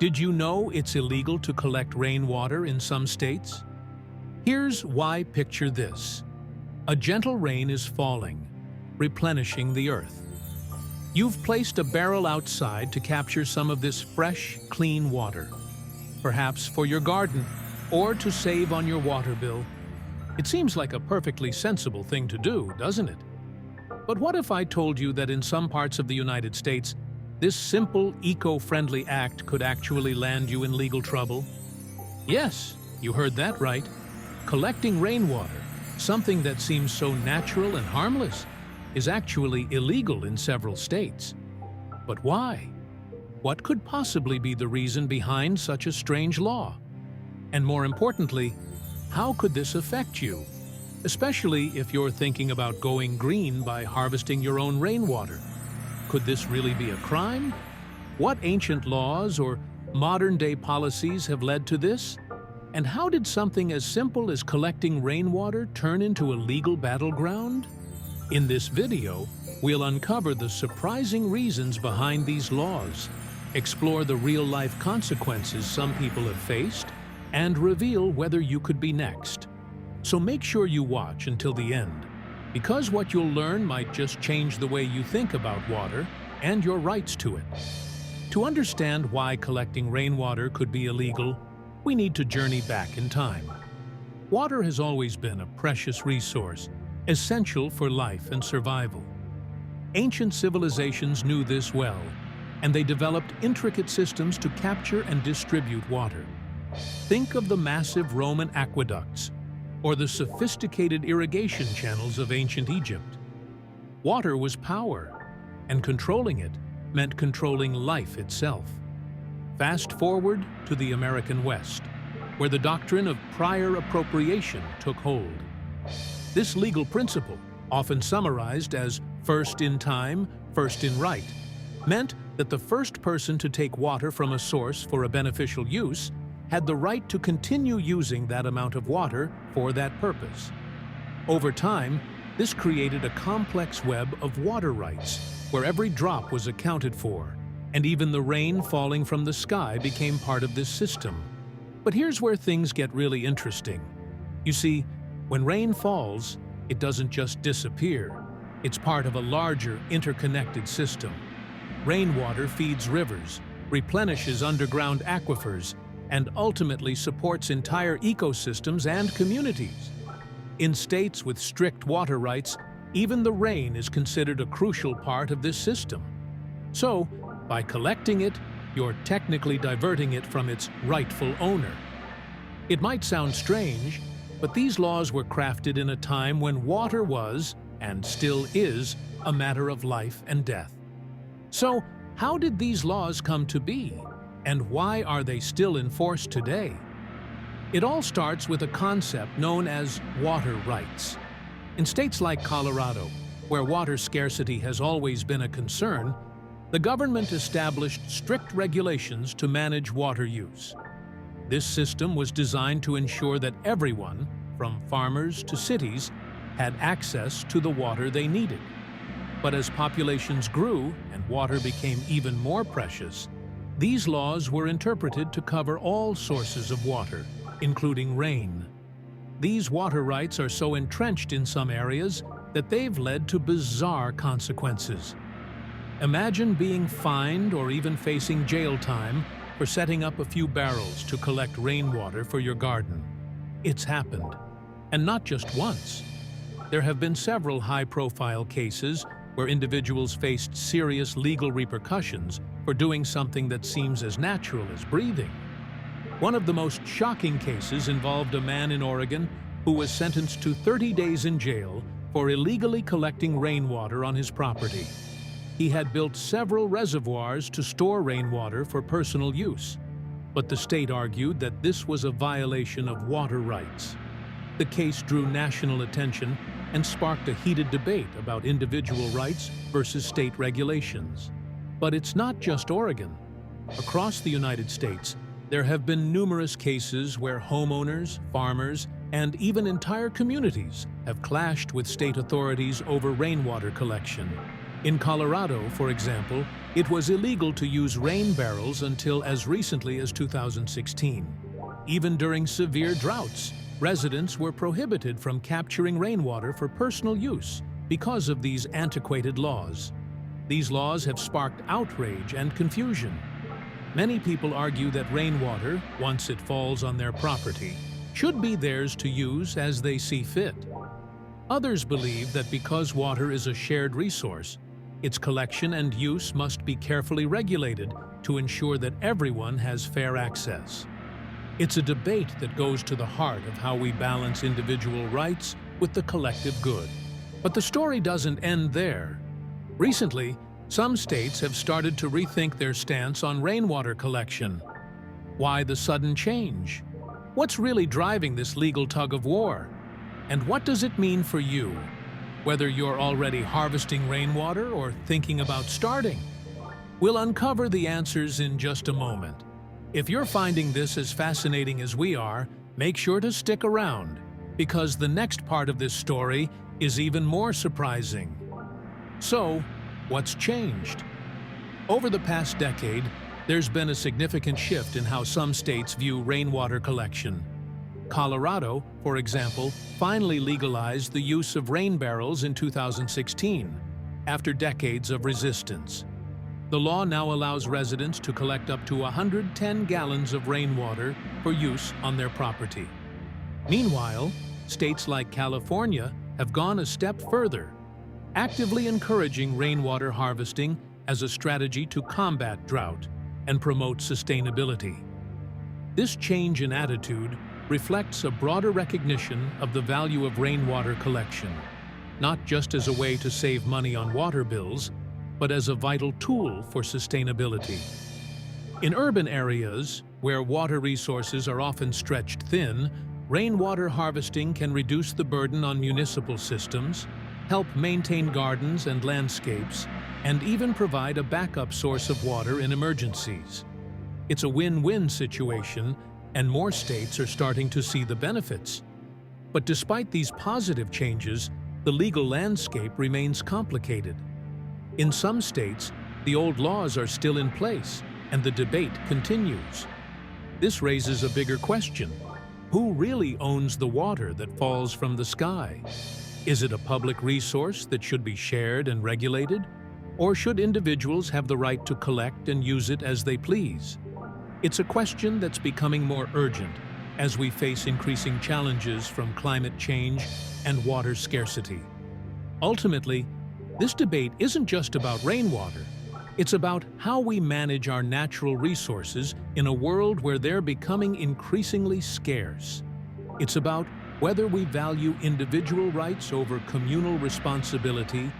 Did you know it's illegal to collect rainwater in some states? Here's why. Picture this. A gentle rain is falling, replenishing the earth. You've placed a barrel outside to capture some of this fresh, clean water, perhaps for your garden or to save on your water bill. It seems like a perfectly sensible thing to do, doesn't it? But what if I told you that in some parts of the United States, this simple, eco-friendly act could actually land you in legal trouble? Yes, you heard that right. Collecting rainwater, something that seems so natural and harmless, is actually illegal in several states. But why? What could possibly be the reason behind such a strange law? And more importantly, how could this affect you? Especially if you're thinking about going green by harvesting your own rainwater. Could this really be a crime? What ancient laws or modern-day policies have led to this? And how did something as simple as collecting rainwater turn into a legal battleground? In this video, we'll uncover the surprising reasons behind these laws, explore the real-life consequences some people have faced, and reveal whether you could be next. So make sure you watch until the end, because what you'll learn might just change the way you think about water and your rights to it. To understand why collecting rainwater could be illegal, we need to journey back in time. Water has always been a precious resource, essential for life and survival. Ancient civilizations knew this well, and they developed intricate systems to capture and distribute water. Think of the massive Roman aqueducts, or the sophisticated irrigation channels of ancient Egypt. Water was power, and controlling it meant controlling life itself. Fast forward to the American West, where the doctrine of prior appropriation took hold. This legal principle, often summarized as first in time, first in right, meant that the first person to take water from a source for a beneficial use had the right to continue using that amount of water for that purpose. Over time, this created a complex web of water rights, where every drop was accounted for, and even the rain falling from the sky became part of this system. But here's where things get really interesting. You see, when rain falls, it doesn't just disappear. It's part of a larger, interconnected system. Rainwater feeds rivers, replenishes underground aquifers, and ultimately supports entire ecosystems and communities. In states with strict water rights, even the rain is considered a crucial part of this system. So, by collecting it, you're technically diverting it from its rightful owner. It might sound strange, but these laws were crafted in a time when water was, and still is, a matter of life and death. So, how did these laws come to be? And why are they still in force today? It all starts with a concept known as water rights. In states like Colorado, where water scarcity has always been a concern, the government established strict regulations to manage water use. This system was designed to ensure that everyone, from farmers to cities, had access to the water they needed. But as populations grew and water became even more precious, these laws were interpreted to cover all sources of water, including rain. These water rights are so entrenched in some areas that they've led to bizarre consequences. Imagine being fined or even facing jail time for setting up a few barrels to collect rainwater for your garden. It's happened, and not just once. There have been several high-profile cases where individuals faced serious legal repercussions for doing something that seems as natural as breathing. One of the most shocking cases involved a man in Oregon who was sentenced to 30 days in jail for illegally collecting rainwater on his property. He had built several reservoirs to store rainwater for personal use, but the state argued that this was a violation of water rights. The case drew national attention and sparked a heated debate about individual rights versus state regulations. But it's not just Oregon. Across the United States, there have been numerous cases where homeowners, farmers, and even entire communities have clashed with state authorities over rainwater collection. In Colorado, for example, it was illegal to use rain barrels until as recently as 2016. Even during severe droughts, residents were prohibited from capturing rainwater for personal use because of these antiquated laws. These laws have sparked outrage and confusion. Many people argue that rainwater, once it falls on their property, should be theirs to use as they see fit. Others believe that because water is a shared resource, its collection and use must be carefully regulated to ensure that everyone has fair access. It's a debate that goes to the heart of how we balance individual rights with the collective good. But the story doesn't end there. Recently, some states have started to rethink their stance on rainwater collection. Why the sudden change? What's really driving this legal tug-of-war? And what does it mean for you? Whether you're already harvesting rainwater or thinking about starting? We'll uncover the answers in just a moment. If you're finding this as fascinating as we are, make sure to stick around, because the next part of this story is even more surprising. So, what's changed? Over the past decade, there's been a significant shift in how some states view rainwater collection. Colorado, for example, finally legalized the use of rain barrels in 2016, after decades of resistance. The law now allows residents to collect up to 110 gallons of rainwater for use on their property. Meanwhile, states like California have gone a step further, actively encouraging rainwater harvesting as a strategy to combat drought and promote sustainability. This change in attitude reflects a broader recognition of the value of rainwater collection, not just as a way to save money on water bills, but as a vital tool for sustainability. In urban areas, where water resources are often stretched thin, rainwater harvesting can reduce the burden on municipal systems, help maintain gardens and landscapes, and even provide a backup source of water in emergencies. It's a win-win situation, and more states are starting to see the benefits. But despite these positive changes, the legal landscape remains complicated. In some states, the old laws are still in place, and the debate continues. This raises a bigger question. Who really owns the water that falls from the sky? Is it a public resource that should be shared and regulated? Or should individuals have the right to collect and use it as they please? It's a question that's becoming more urgent as we face increasing challenges from climate change and water scarcity. Ultimately, this debate isn't just about rainwater. It's about how we manage our natural resources in a world where they're becoming increasingly scarce. It's about whether we value individual rights over communal responsibility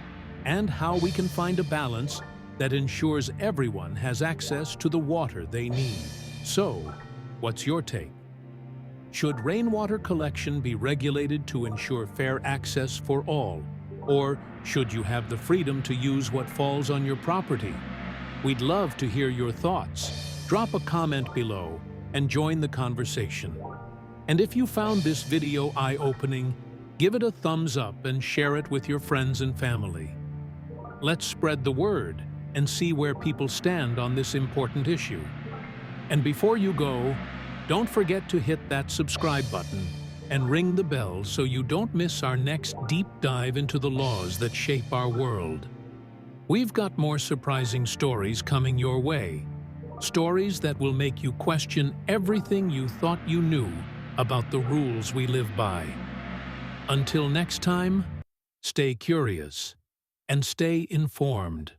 and how we can find a balance that ensures everyone has access to the water they need. So, what's your take? Should rainwater collection be regulated to ensure fair access for all? Or should you have the freedom to use what falls on your property? We'd love to hear your thoughts. Drop a comment below and join the conversation. And if you found this video eye-opening, give it a thumbs up and share it with your friends and family. Let's spread the word and see where people stand on this important issue. And before you go, don't forget to hit that subscribe button and ring the bell so you don't miss our next deep dive into the laws that shape our world. We've got more surprising stories coming your way. Stories that will make you question everything you thought you knew about the rules we live by. Until next time, stay curious and stay informed.